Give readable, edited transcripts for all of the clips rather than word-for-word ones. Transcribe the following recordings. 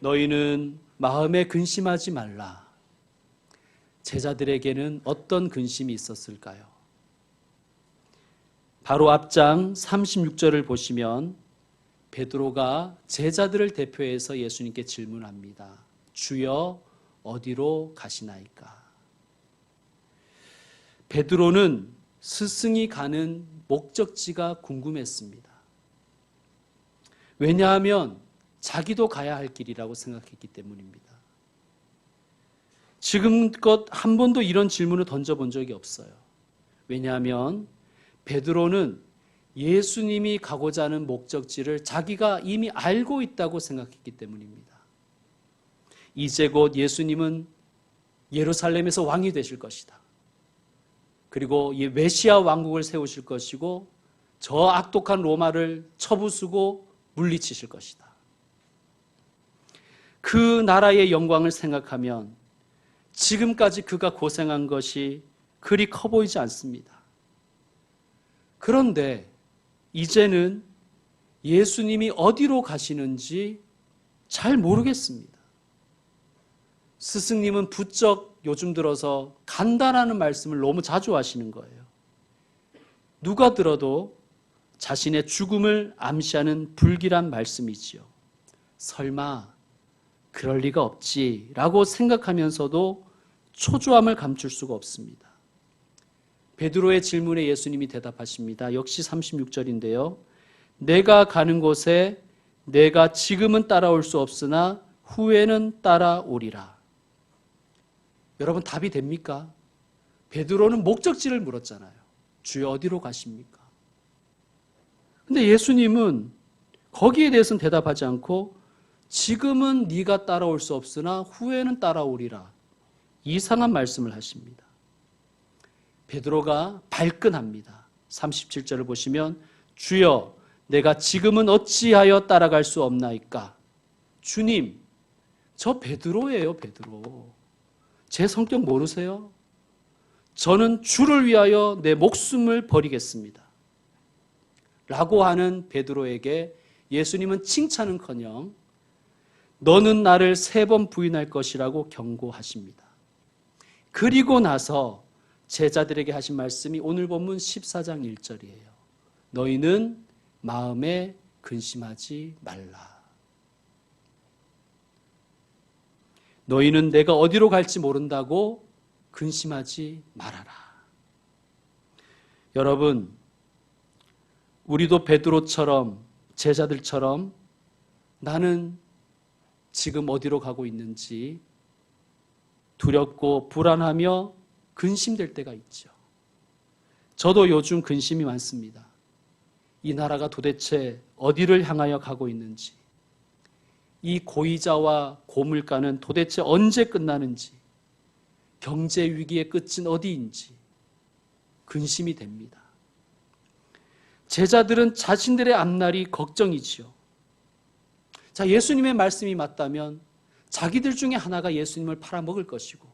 너희는 마음에 근심하지 말라. 제자들에게는 어떤 근심이 있었을까요? 바로 앞장 36절을 보시면 베드로가 제자들을 대표해서 예수님께 질문합니다. 주여, 어디로 가시나이까? 베드로는 스승이 가는 목적지가 궁금했습니다. 왜냐하면 자기도 가야 할 길이라고 생각했기 때문입니다. 지금껏 한 번도 이런 질문을 던져본 적이 없어요. 왜냐하면 베드로는 예수님이 가고자 하는 목적지를 자기가 이미 알고 있다고 생각했기 때문입니다. 이제 곧 예수님은 예루살렘에서 왕이 되실 것이다. 그리고 이 메시아 왕국을 세우실 것이고 저 악독한 로마를 쳐부수고 물리치실 것이다. 그 나라의 영광을 생각하면 지금까지 그가 고생한 것이 그리 커 보이지 않습니다. 그런데 이제는 예수님이 어디로 가시는지 잘 모르겠습니다. 스승님은 부쩍 요즘 들어서 간다라는 말씀을 너무 자주 하시는 거예요. 누가 들어도 자신의 죽음을 암시하는 불길한 말씀이지요. 설마 그럴 리가 없지라고 생각하면서도 초조함을 감출 수가 없습니다. 베드로의 질문에 예수님이 대답하십니다. 역시 36절인데요. 내가 가는 곳에 내가 지금은 따라올 수 없으나 후에는 따라오리라. 여러분, 답이 됩니까? 베드로는 목적지를 물었잖아요. 주여, 어디로 가십니까? 근데 예수님은 거기에 대해서는 대답하지 않고 지금은 네가 따라올 수 없으나 후에는 따라오리라. 이상한 말씀을 하십니다. 베드로가 발끈합니다. 37절을 보시면 주여, 내가 지금은 어찌하여 따라갈 수 없나이까? 주님, 저 베드로예요, 베드로. 제 성격 모르세요? 저는 주를 위하여 내 목숨을 버리겠습니다. 라고 하는 베드로에게 예수님은 칭찬은커녕 너는 나를 3번 부인할 것이라고 경고하십니다. 그리고 나서 제자들에게 하신 말씀이 오늘 본문 14장 1절이에요. 너희는 마음에 근심하지 말라. 너희는 내가 어디로 갈지 모른다고 근심하지 말아라. 여러분, 우리도 베드로처럼 제자들처럼 나는 지금 어디로 가고 있는지 두렵고 불안하며 근심될 때가 있죠. 저도 요즘 근심이 많습니다. 이 나라가 도대체 어디를 향하여 가고 있는지, 이 고이자와 고물가는 도대체 언제 끝나는지, 경제 위기의 끝은 어디인지 근심이 됩니다. 제자들은 자신들의 앞날이 걱정이지요. 자, 예수님의 말씀이 맞다면 자기들 중에 하나가 예수님을 팔아먹을 것이고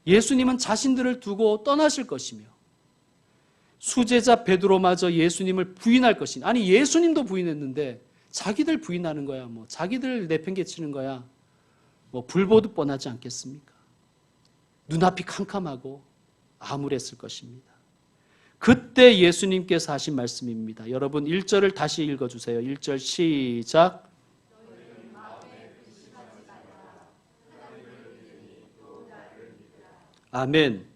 예수님은 자신들을 두고 떠나실 것이며 수제자 베드로마저 예수님을 부인할 것이니, 아니 예수님도 부인했는데 자기들 부인하는 거야, 자기들 내팽개치는 거야, 불보듯 뻔하지 않겠습니까? 눈앞이 캄캄하고 암울했을 것입니다. 그때 예수님께서 하신 말씀입니다. 여러분 1절을 다시 읽어주세요. 1절 시작. 아멘.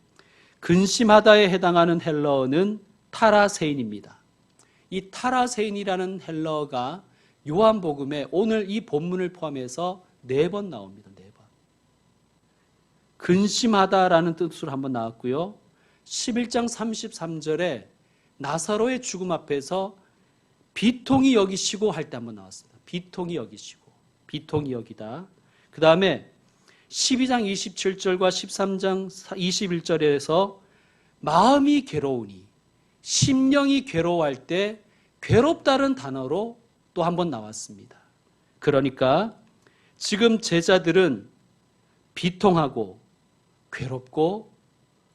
근심하다에 해당하는 헬러어는 타라세인입니다. 이 타라세인이라는 헬러어가 요한복음에 오늘 이 본문을 포함해서 4번 나옵니다. 4번. 근심하다라는 뜻으로 한번 나왔고요. 11장 33절에 나사로의 죽음 앞에서 비통히 여기시고 할 때 한번 나왔습니다. 비통히 여기시고, 비통히 여기다. 그 다음에 12장 27절과 13장 21절에서 마음이 괴로우니, 심령이 괴로워할 때 괴롭다는 단어로 또 한 번 나왔습니다. 그러니까 지금 제자들은 비통하고 괴롭고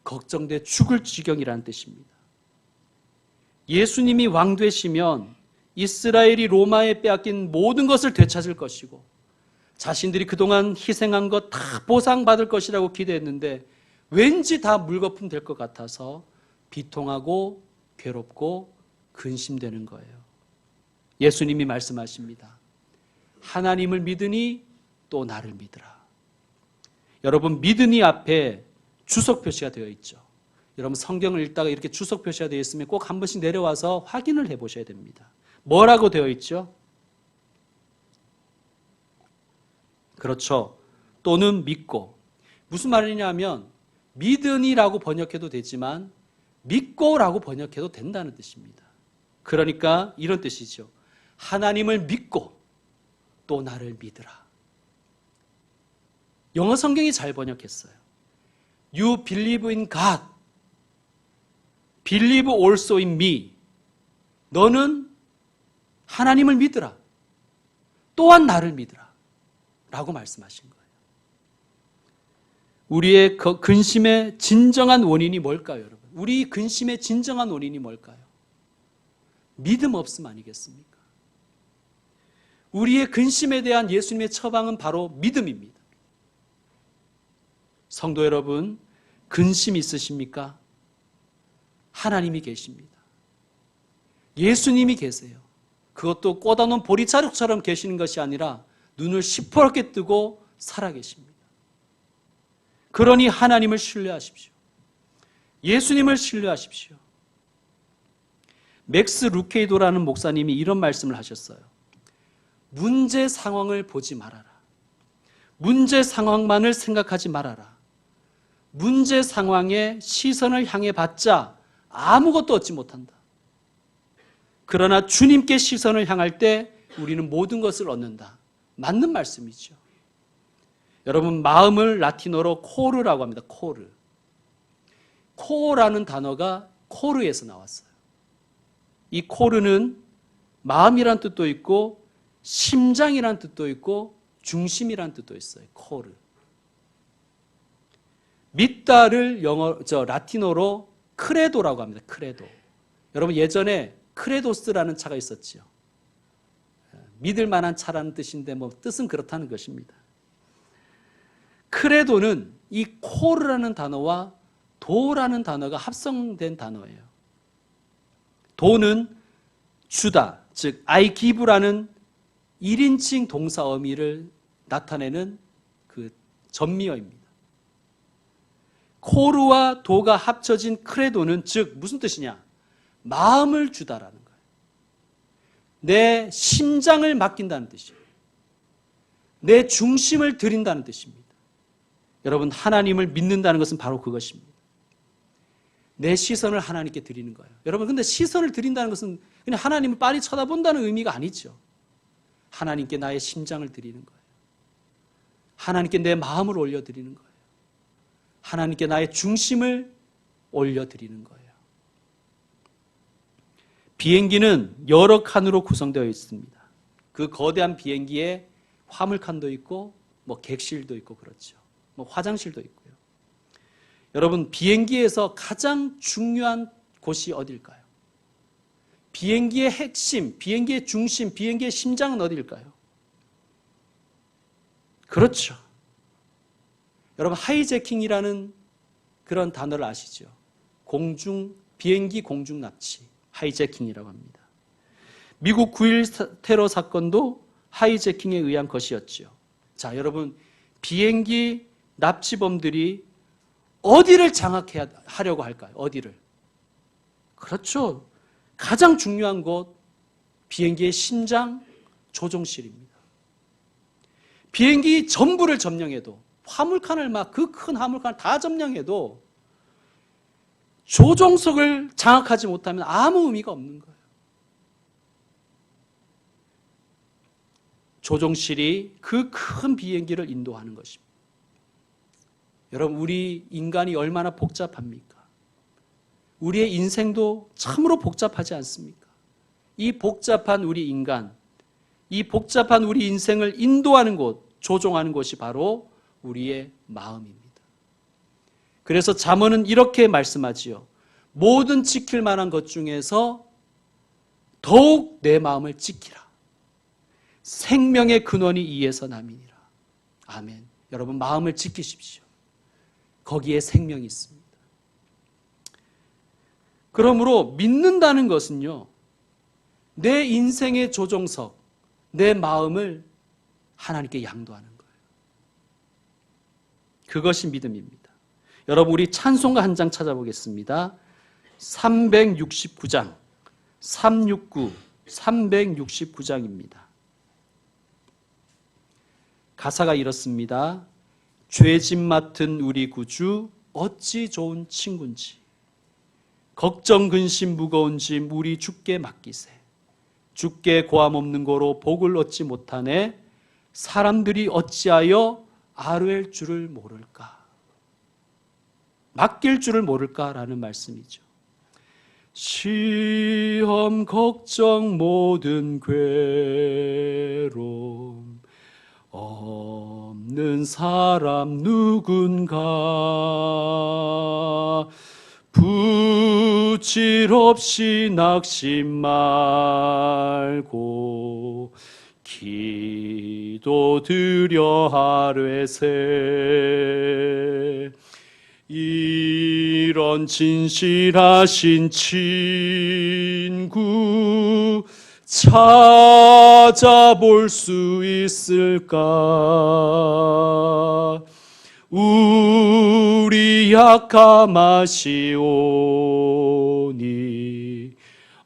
걱정돼 죽을 지경이라는 뜻입니다. 예수님이 왕 되시면 이스라엘이 로마에 빼앗긴 모든 것을 되찾을 것이고 자신들이 그동안 희생한 것 다 보상받을 것이라고 기대했는데 왠지 다 물거품 될 것 같아서 비통하고 괴롭고 근심되는 거예요. 예수님이 말씀하십니다. 하나님을 믿으니 또 나를 믿으라. 여러분, 믿으니 앞에 주석 표시가 되어 있죠. 여러분, 성경을 읽다가 이렇게 주석 표시가 되어 있으면 꼭 한 번씩 내려와서 확인을 해 보셔야 됩니다. 뭐라고 되어 있죠? 그렇죠. 또는 믿고. 무슨 말이냐면 믿으니라고 번역해도 되지만 믿고라고 번역해도 된다는 뜻입니다. 그러니까 이런 뜻이죠. 하나님을 믿고 또 나를 믿으라. 영어 성경이 잘 번역했어요. You believe in God. Believe also in me. 너는 하나님을 믿으라. 또한 나를 믿으라. 라고 말씀하신 거예요. 우리의 근심의 진정한 원인이 뭘까요, 여러분? 우리 근심의 진정한 원인이 뭘까요? 믿음 없음 아니겠습니까? 우리의 근심에 대한 예수님의 처방은 바로 믿음입니다. 성도 여러분, 근심 있으십니까? 하나님이 계십니다. 예수님이 계세요. 그것도 꽂아놓은 보리자루처럼 계시는 것이 아니라 눈을 시퍼렇게 뜨고 살아계십니다. 그러니 하나님을 신뢰하십시오. 예수님을 신뢰하십시오. 맥스 루케이도라는 목사님이 이런 말씀을 하셨어요. 문제 상황을 보지 말아라. 문제 상황만을 생각하지 말아라. 문제 상황에 시선을 향해 봤자 아무것도 얻지 못한다. 그러나 주님께 시선을 향할 때 우리는 모든 것을 얻는다. 맞는 말씀이죠. 여러분, 마음을 라틴어로 코르라고 합니다. 코르. 코어라는 단어가 코르에서 나왔어요. 이 코르는 마음이란 뜻도 있고 심장이란 뜻도 있고 중심이란 뜻도 있어요. 코르. 믿다를 라틴어로 크레도라고 합니다. 크레도. 여러분, 예전에 크레도스라는 차가 있었죠. 믿을 만한 차라는 뜻인데 뜻은 그렇다는 것입니다. 크레도는 이 코르라는 단어와 도라는 단어가 합성된 단어예요. 도는 주다, 즉 I give라는 1인칭 동사 어미를 나타내는 그 전미어입니다. 코르와 도가 합쳐진 크레도는 즉 무슨 뜻이냐? 마음을 주다라는 거예요. 내 심장을 맡긴다는 뜻이에요. 내 중심을 드린다는 뜻입니다. 여러분, 하나님을 믿는다는 것은 바로 그것입니다. 내 시선을 하나님께 드리는 거예요. 여러분, 근데 시선을 드린다는 것은 그냥 하나님을 빤히 쳐다본다는 의미가 아니죠. 하나님께 나의 심장을 드리는 거예요. 하나님께 내 마음을 올려드리는 거예요. 하나님께 나의 중심을 올려드리는 거예요. 비행기는 여러 칸으로 구성되어 있습니다. 그 거대한 비행기에 화물칸도 있고 객실도 있고 그렇죠. 화장실도 있고요. 여러분, 비행기에서 가장 중요한 곳이 어딜까요? 비행기의 핵심, 비행기의 중심, 비행기의 심장은 어딜까요? 그렇죠. 여러분, 하이제킹이라는 그런 단어를 아시죠? 비행기 공중 납치, 하이제킹이라고 합니다. 미국 9.11 테러 사건도 하이제킹에 의한 것이었죠. 자, 여러분, 비행기 납치범들이 어디를 장악하려고 할까요? 어디를? 그렇죠. 가장 중요한 곳, 비행기의 심장 조종실입니다. 비행기 전부를 점령해도, 화물칸을 그 큰 화물칸을 다 점령해도 조종석을 장악하지 못하면 아무 의미가 없는 거예요. 조종실이 그 큰 비행기를 인도하는 것입니다. 여러분, 우리 인간이 얼마나 복잡합니까? 우리의 인생도 참으로 복잡하지 않습니까? 이 복잡한 우리 인간, 이 복잡한 우리 인생을 인도하는 곳, 조종하는 곳이 바로 우리의 마음입니다. 그래서 잠언은 이렇게 말씀하지요. 모든 지킬 만한 것 중에서 더욱 내 마음을 지키라. 생명의 근원이 이에서 남이니라. 아멘. 여러분 마음을 지키십시오. 거기에 생명이 있습니다. 그러므로 믿는다는 것은요, 내 인생의 조종석, 내 마음을 하나님께 양도하는 거예요. 그것이 믿음입니다. 여러분 우리 찬송가 한 장 찾아보겠습니다. 369장, 369, 369장입니다. 가사가 이렇습니다. 죄짐 맡은 우리 구주 어찌 좋은 친군지, 걱정 근심 무거운 짐 우리 주께 맡기세. 주께 고함 없는 거로 복을 얻지 못하네. 사람들이 어찌하여 아뢰일 줄을 모를까. 맡길 줄을 모를까라는 말씀이죠. 시험 걱정 모든 괴로움 없는 사람 누군가. 부질 없이 낙심 말고 기도드려 아뢰세. 이런 진실하신 친구 찾아볼 수 있을까. 우리 약함하시오니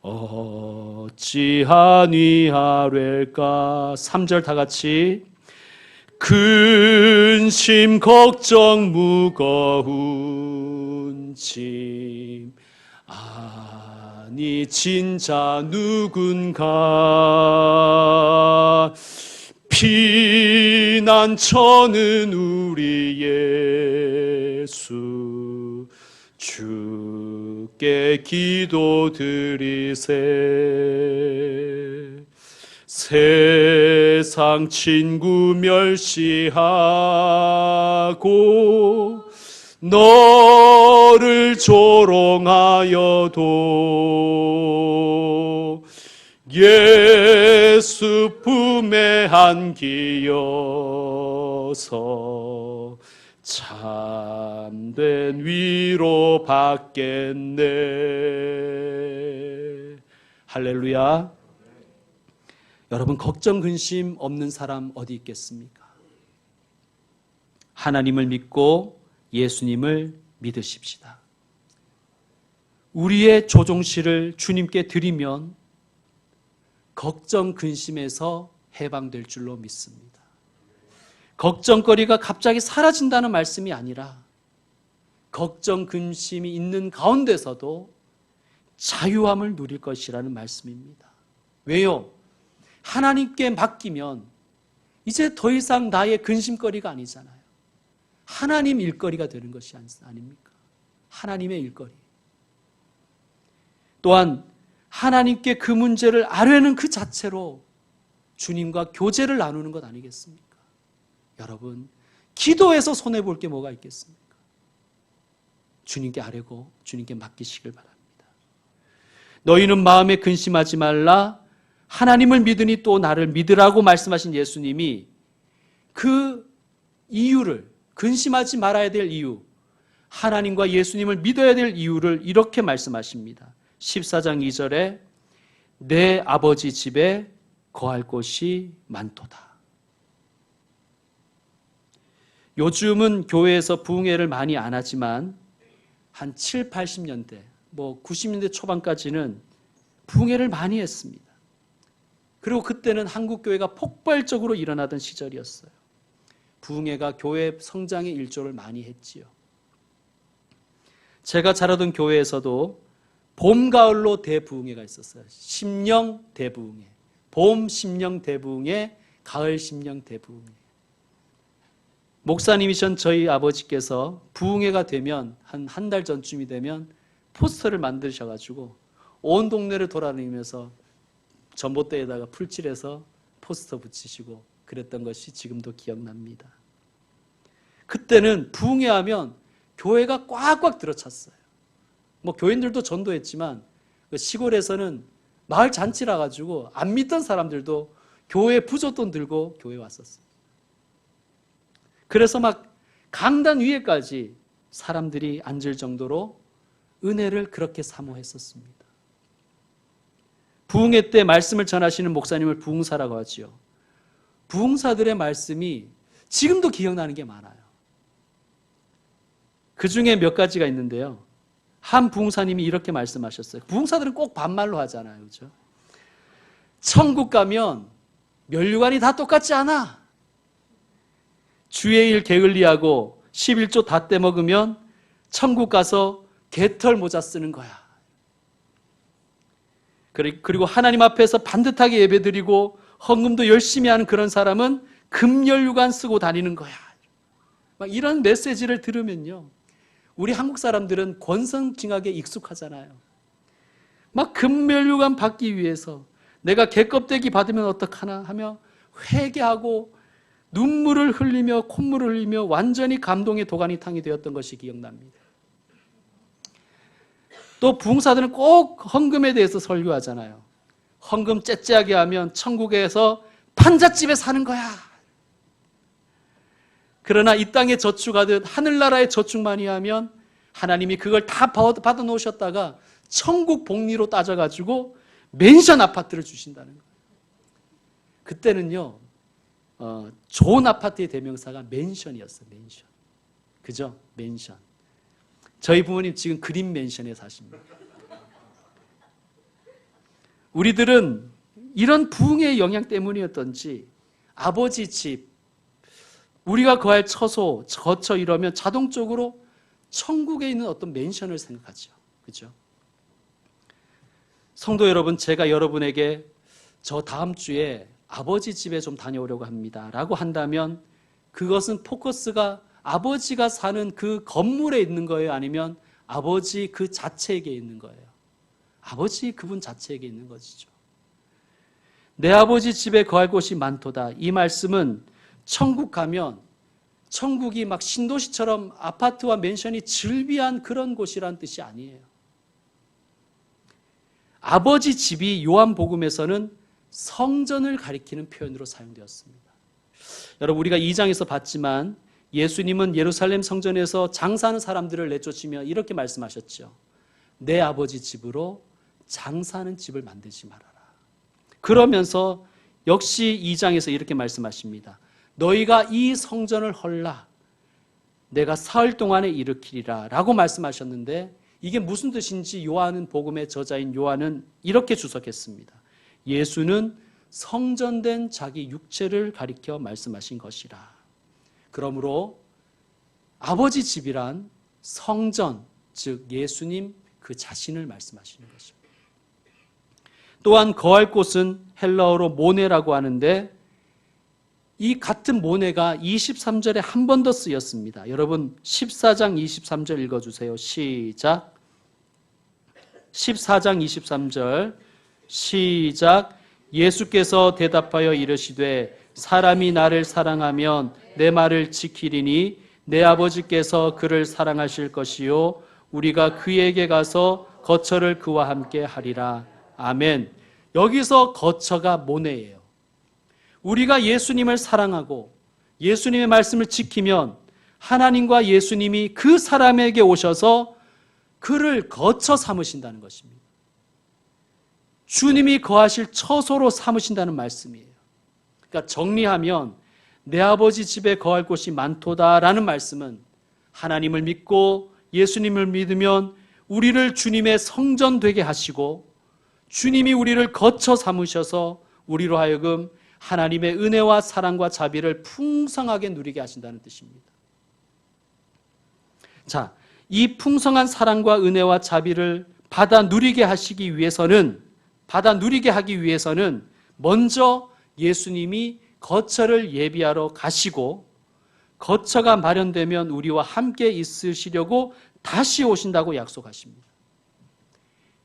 어찌하니 아뢰일까. 3절 다 같이. 근심 걱정 무거운 짐 아니 진짜 누군가. 피난처는 우리 예수 주께 기도드리세. 세상 친구 멸시하고 너를 조롱하여도 예수 품에 안기어서 참된 위로 받겠네. 할렐루야. 여러분 걱정 근심 없는 사람 어디 있겠습니까? 하나님을 믿고 예수님을 믿으십시다. 우리의 조종실을 주님께 드리면 걱정 근심에서 해방될 줄로 믿습니다. 걱정거리가 갑자기 사라진다는 말씀이 아니라 걱정 근심이 있는 가운데서도 자유함을 누릴 것이라는 말씀입니다. 왜요? 하나님께 맡기면 이제 더 이상 나의 근심거리가 아니잖아요. 하나님 일거리가 되는 것이 아닙니까? 하나님의 일거리. 또한 하나님께 그 문제를 아뢰는 그 자체로 주님과 교제를 나누는 것 아니겠습니까? 여러분, 기도해서 손해볼 게 뭐가 있겠습니까? 주님께 아뢰고 주님께 맡기시길 바랍니다. 너희는 마음에 근심하지 말라. 하나님을 믿으니 또 나를 믿으라고 말씀하신 예수님이 그 이유를, 근심하지 말아야 될 이유, 하나님과 예수님을 믿어야 될 이유를 이렇게 말씀하십니다. 14장 2절에 내 아버지 집에 거할 곳이 많도다. 요즘은 교회에서 부흥회를 많이 안 하지만 한 7, 80년대, 90년대 초반까지는 부흥회를 많이 했습니다. 그리고 그때는 한국교회가 폭발적으로 일어나던 시절이었어요. 부흥회가 교회 성장의 일조를 많이 했지요. 제가 자라던 교회에서도 봄, 가을로 대부흥회가 있었어요. 심령 대부흥회. 봄 심령 대부흥회, 가을 심령 대부흥회. 목사님이신 저희 아버지께서 부흥회가 되면 한 달 전쯤이 되면 포스터를 만드셔가지고 온 동네를 돌아다니면서 전봇대에다가 풀칠해서 포스터 붙이시고 그랬던 것이 지금도 기억납니다. 그때는 부흥회하면 교회가 꽉꽉 들어찼어요. 교인들도 전도했지만 시골에서는 마을 잔치라 가지고 안 믿던 사람들도 교회 부조돈 들고 교회 왔었어요. 그래서 막 강단 위에까지 사람들이 앉을 정도로 은혜를 그렇게 사모했었습니다. 부흥회 때 말씀을 전하시는 목사님을 부흥사라고 하지요. 부흥사들의 말씀이 지금도 기억나는 게 많아요. 그 중에 몇 가지가 있는데요. 한 부흥사님이 이렇게 말씀하셨어요. 부흥사들은 꼭 반말로 하잖아요. 그렇죠? 천국 가면 면류관이 다 똑같지 않아. 주의 일 게을리하고 11조 다 떼먹으면 천국 가서 개털 모자 쓰는 거야. 그리고 하나님 앞에서 반듯하게 예배드리고 헌금도 열심히 하는 그런 사람은 금연류관 쓰고 다니는 거야. 막 이런 메시지를 들으면요, 우리 한국 사람들은 권선징악에 익숙하잖아요. 막 금연류관 받기 위해서 내가 개껍데기 받으면 어떡하나 하며 회개하고 눈물을 흘리며 콧물을 흘리며 완전히 감동의 도가니탕이 되었던 것이 기억납니다. 또 부흥사들은 꼭 헌금에 대해서 설교하잖아요. 헌금 째째하게 하면 천국에서 판잣집에 사는 거야. 그러나 이 땅에 저축하듯 하늘나라에 저축 많이 하면 하나님이 그걸 다 받아 놓으셨다가 천국 복리로 따져가지고 맨션 아파트를 주신다는 거예요. 그때는요, 좋은 아파트의 대명사가 맨션이었어요. 맨션. 그죠? 맨션. 저희 부모님 지금 그린 맨션에 사십니다. 우리들은 이런 부흥의 영향 때문이었던지 아버지 집, 우리가 거할 처소, 거처 이러면 자동적으로 천국에 있는 어떤 맨션을 생각하죠. 그죠? 성도 여러분, 제가 여러분에게 저 다음 주에 아버지 집에 좀 다녀오려고 합니다 라고 한다면 그것은 포커스가 아버지가 사는 그 건물에 있는 거예요? 아니면 아버지 그 자체에게 있는 거예요? 아버지 그분 자체에게 있는 것이죠. 내 아버지 집에 거할 곳이 많도다. 이 말씀은 천국 가면 천국이 막 신도시처럼 아파트와 맨션이 즐비한 그런 곳이란 뜻이 아니에요. 아버지 집이 요한복음에서는 성전을 가리키는 표현으로 사용되었습니다. 여러분, 우리가 2장에서 봤지만 예수님은 예루살렘 성전에서 장사하는 사람들을 내쫓으며 이렇게 말씀하셨죠. 내 아버지 집으로 장사하는 집을 만들지 말아라. 그러면서 역시 2장에서 이렇게 말씀하십니다. 너희가 이 성전을 헐라 내가 사흘 동안에 일으키리라 라고 말씀하셨는데 이게 무슨 뜻인지 요한은 복음의 저자인 요한은 이렇게 주석했습니다. 예수는 성전된 자기 육체를 가리켜 말씀하신 것이라. 그러므로 아버지 집이란 성전, 즉 예수님 그 자신을 말씀하시는 것입니다. 또한 거할 곳은 헬라어로 모네라고 하는데 이 같은 모네가 23절에 한 번 더 쓰였습니다. 여러분 14장 23절 읽어주세요. 시작. 14장 23절 시작. 예수께서 대답하여 이르시되 사람이 나를 사랑하면 내 말을 지키리니 내 아버지께서 그를 사랑하실 것이요 우리가 그에게 가서 거처를 그와 함께 하리라. 아멘. 여기서 거처가 모네예요. 우리가 예수님을 사랑하고 예수님의 말씀을 지키면 하나님과 예수님이 그 사람에게 오셔서 그를 거처 삼으신다는 것입니다. 주님이 거하실 처소로 삼으신다는 말씀이에요. 그러니까 정리하면 내 아버지 집에 거할 곳이 많도다라는 말씀은 하나님을 믿고 예수님을 믿으면 우리를 주님의 성전 되게 하시고 주님이 우리를 거처 삼으셔서 우리로 하여금 하나님의 은혜와 사랑과 자비를 풍성하게 누리게 하신다는 뜻입니다. 자, 이 풍성한 사랑과 은혜와 자비를 받아 누리게 하기 위해서는 먼저 예수님이 거처를 예비하러 가시고 거처가 마련되면 우리와 함께 있으시려고 다시 오신다고 약속하십니다.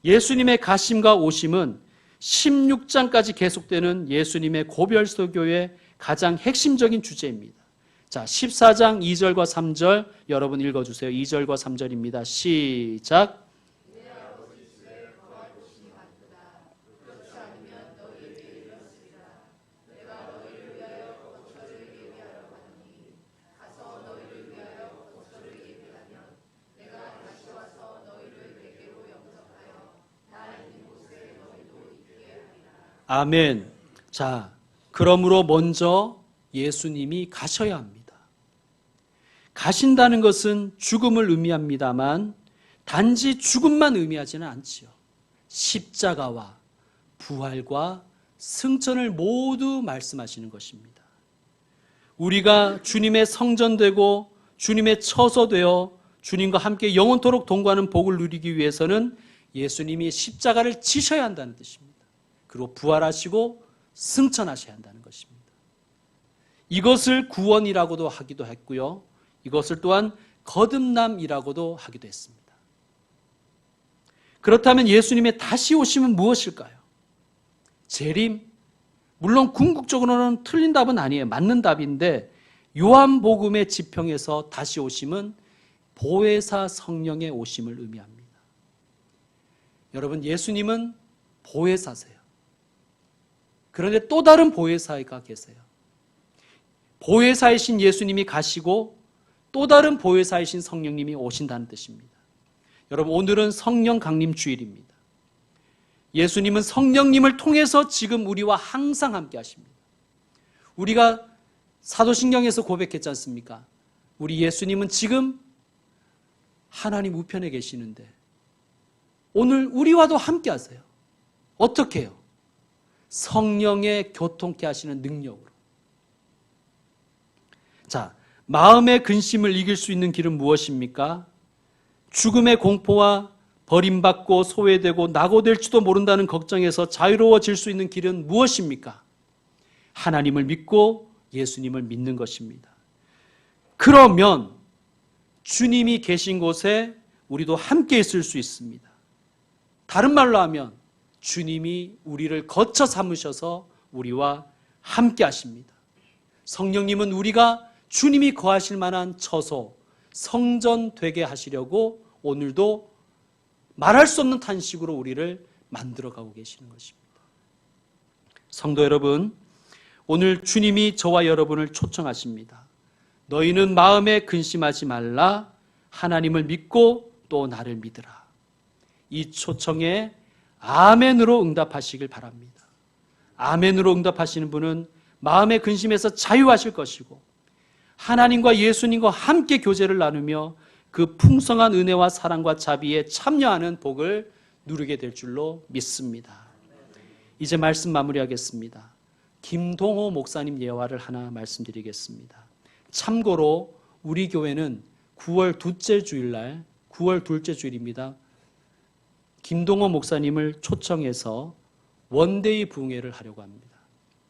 예수님의 가심과 오심은 16장까지 계속되는 예수님의 고별소교의 가장 핵심적인 주제입니다. 자, 14장 2절과 3절 여러분 읽어주세요. 2절과 3절입니다. 시작. 아멘. 자, 그러므로 먼저 예수님이 가셔야 합니다. 가신다는 것은 죽음을 의미합니다만 단지 죽음만 의미하지는 않지요. 십자가와 부활과 승천을 모두 말씀하시는 것입니다. 우리가 주님의 성전되고 주님의 처소되어 주님과 함께 영원토록 동거하는 복을 누리기 위해서는 예수님이 십자가를 지셔야 한다는 뜻입니다. 그리고 부활하시고 승천하셔야 한다는 것입니다. 이것을 구원이라고도 하기도 했고요. 이것을 또한 거듭남이라고도 하기도 했습니다. 그렇다면 예수님의 다시 오심은 무엇일까요? 재림? 물론 궁극적으로는 틀린 답은 아니에요. 맞는 답인데 요한복음의 지평에서 다시 오심은 보혜사 성령의 오심을 의미합니다. 여러분, 예수님은 보혜사세요. 그런데 또 다른 보혜사가 계세요. 보혜사이신 예수님이 가시고 또 다른 보혜사이신 성령님이 오신다는 뜻입니다. 여러분, 오늘은 성령 강림 주일입니다. 예수님은 성령님을 통해서 지금 우리와 항상 함께 하십니다. 우리가 사도신경에서 고백했지 않습니까? 우리 예수님은 지금 하나님 우편에 계시는데 오늘 우리와도 함께 하세요. 어떻게 해요? 성령의 교통케 하시는 능력으로. 자, 마음의 근심을 이길 수 있는 길은 무엇입니까? 죽음의 공포와 버림받고 소외되고 낙오될지도 모른다는 걱정에서 자유로워질 수 있는 길은 무엇입니까? 하나님을 믿고 예수님을 믿는 것입니다. 그러면 주님이 계신 곳에 우리도 함께 있을 수 있습니다. 다른 말로 하면 주님이 우리를 거처 삼으셔서 우리와 함께 하십니다. 성령님은 우리가 주님이 거하실 만한 처소, 성전 되게 하시려고 오늘도 말할 수 없는 탄식으로 우리를 만들어가고 계시는 것입니다. 성도 여러분, 오늘 주님이 저와 여러분을 초청하십니다. 너희는 마음에 근심하지 말라. 하나님을 믿고 또 나를 믿으라. 이 초청에 아멘으로 응답하시길 바랍니다. 아멘으로 응답하시는 분은 마음의 근심에서 자유하실 것이고 하나님과 예수님과 함께 교제를 나누며 그 풍성한 은혜와 사랑과 자비에 참여하는 복을 누리게 될 줄로 믿습니다. 이제 말씀 마무리하겠습니다. 김동호 목사님 예화를 하나 말씀드리겠습니다. 참고로 우리 교회는 9월 둘째 주일날, 9월 둘째 주일입니다. 김동호 목사님을 초청해서 원데이 부흥회를 하려고 합니다.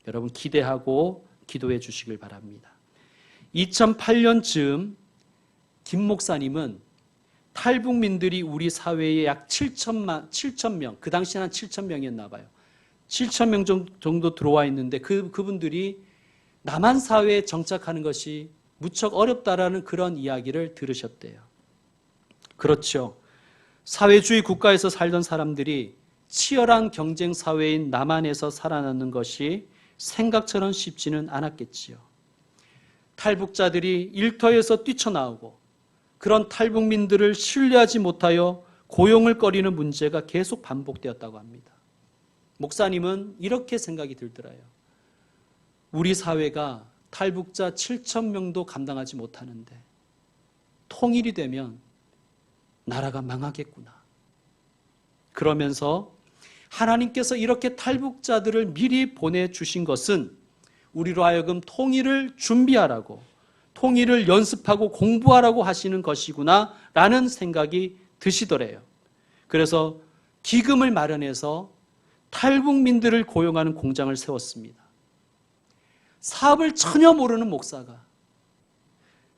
여러분 기대하고 기도해 주시길 바랍니다. 2008년쯤 김 목사님은 탈북민들이 우리 사회에 약 7천 명, 그 당시에 한 7천 명이었나 봐요. 7천 명 정도 들어와 있는데 그분들이 남한 사회에 정착하는 것이 무척 어렵다라는 그런 이야기를 들으셨대요. 그렇죠. 사회주의 국가에서 살던 사람들이 치열한 경쟁 사회인 남한에서 살아남는 것이 생각처럼 쉽지는 않았겠지요. 탈북자들이 일터에서 뛰쳐나오고 그런 탈북민들을 신뢰하지 못하여 고용을 꺼리는 문제가 계속 반복되었다고 합니다. 목사님은 이렇게 생각이 들더라요. 우리 사회가 탈북자 7천 명도 감당하지 못하는데 통일이 되면 나라가 망하겠구나. 그러면서 하나님께서 이렇게 탈북자들을 미리 보내주신 것은 우리로 하여금 통일을 준비하라고, 통일을 연습하고 공부하라고 하시는 것이구나 라는 생각이 드시더래요. 그래서 기금을 마련해서 탈북민들을 고용하는 공장을 세웠습니다. 사업을 전혀 모르는 목사가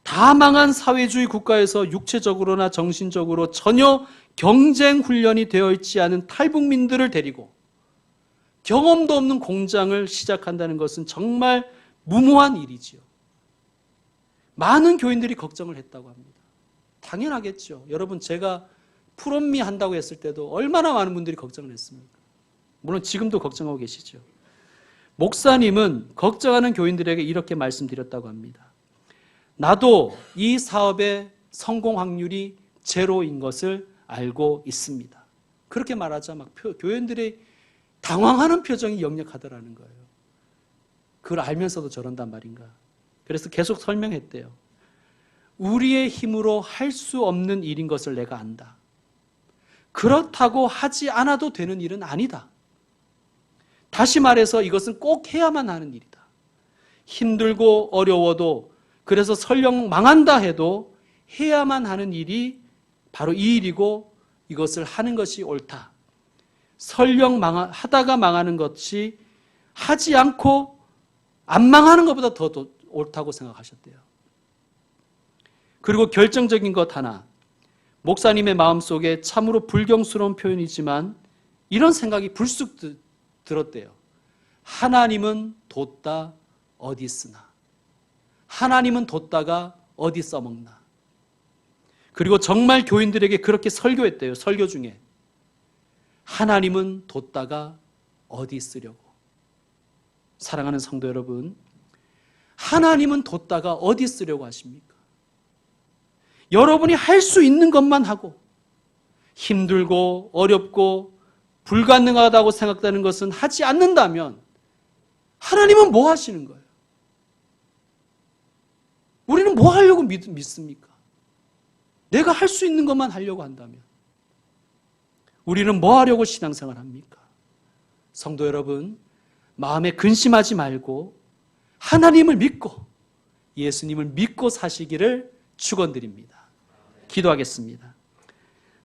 다 망한 사회주의 국가에서 육체적으로나 정신적으로 전혀 경쟁 훈련이 되어 있지 않은 탈북민들을 데리고 경험도 없는 공장을 시작한다는 것은 정말 무모한 일이지요. 많은 교인들이 걱정을 했다고 합니다. 당연하겠죠. 여러분, 제가 풀업미 한다고 했을 때도 얼마나 많은 분들이 걱정을 했습니까? 물론 지금도 걱정하고 계시죠. 목사님은 걱정하는 교인들에게 이렇게 말씀드렸다고 합니다. 나도 이 사업의 성공 확률이 제로인 것을 알고 있습니다. 그렇게 말하자 막 교인들이 당황하는 표정이 역력하더라는 거예요. 그걸 알면서도 저런단 말인가. 그래서 계속 설명했대요. 우리의 힘으로 할 수 없는 일인 것을 내가 안다. 그렇다고 하지 않아도 되는 일은 아니다. 다시 말해서 이것은 꼭 해야만 하는 일이다. 힘들고 어려워도, 그래서 설령 망한다 해도 해야만 하는 일이 바로 이 일이고 이것을 하는 것이 옳다. 설령 하다가 망하는 것이 하지 않고 안 망하는 것보다 더 옳다고 생각하셨대요. 그리고 결정적인 것 하나, 목사님의 마음속에 참으로 불경스러운 표현이지만 이런 생각이 불쑥 들었대요. 하나님은 뒀다 어디 쓰나. 하나님은 뒀다가 어디 써먹나. 그리고 정말 교인들에게 그렇게 설교했대요. 설교 중에. 하나님은 뒀다가 어디 쓰려고. 사랑하는 성도 여러분, 하나님은 뒀다가 어디 쓰려고 하십니까? 여러분이 할 수 있는 것만 하고 힘들고 어렵고 불가능하다고 생각되는 것은 하지 않는다면 하나님은 뭐 하시는 거예요? 우리는 뭐 하려고 믿습니까? 내가 할 수 있는 것만 하려고 한다면 우리는 뭐 하려고 신앙생활 합니까? 성도 여러분, 마음에 근심하지 말고 하나님을 믿고 예수님을 믿고 사시기를 축원드립니다. 기도하겠습니다.